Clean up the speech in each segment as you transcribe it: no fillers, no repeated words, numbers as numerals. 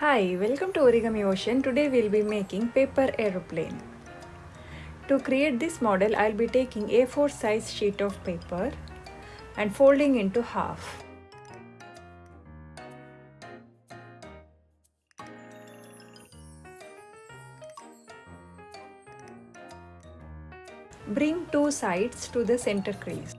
Hi, welcome to Origami Ocean. Today we'll be making paper aeroplane. To create this model, I'll be taking A4 size sheet of paper and folding into half. Bring two sides to the center crease.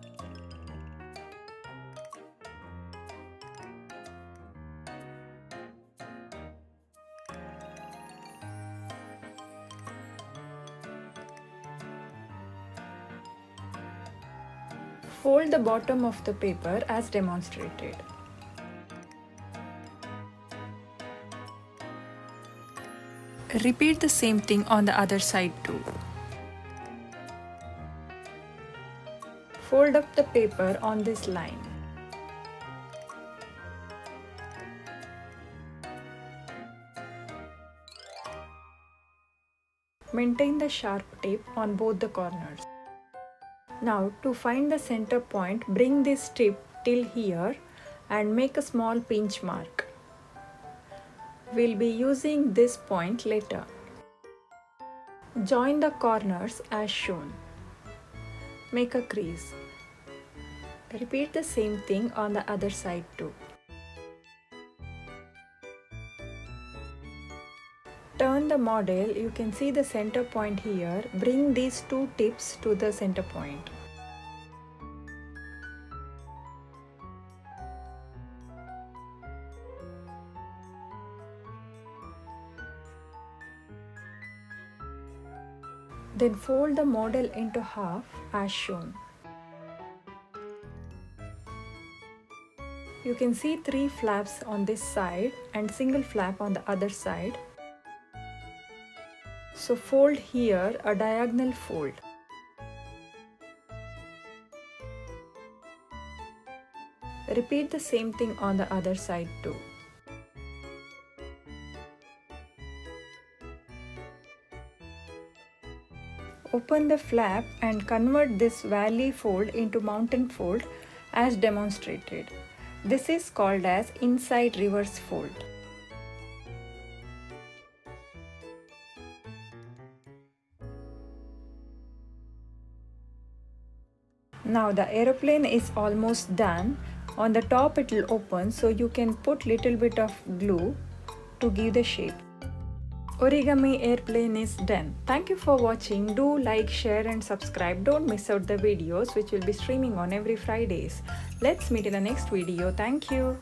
Fold the bottom of the paper as demonstrated. Repeat the same thing on the other side too. Fold up the paper on this line. Maintain the sharp tip on both the corners. Now to find the center point, bring this tip till here and make a small pinch mark. We'll be using this point later. Join the corners as shown. Make a crease. Repeat the same thing on the other side too. Turn the model, you can see the center point here. Bring these two tips to the center point. Then fold the model into half as shown. You can see three flaps on this side and single flap on the other side. So fold here a diagonal fold. Repeat the same thing on the other side too. Open the flap and convert this valley fold into mountain fold as demonstrated. This is called as inside reverse fold. Now the aeroplane is almost done. On the top it will open, so you can put little bit of glue to give the shape. Origami airplane is done. Thank you for watching. Do like, share and subscribe. Don't miss out the videos which will be streaming on every Fridays. Let's meet in the next video. Thank you.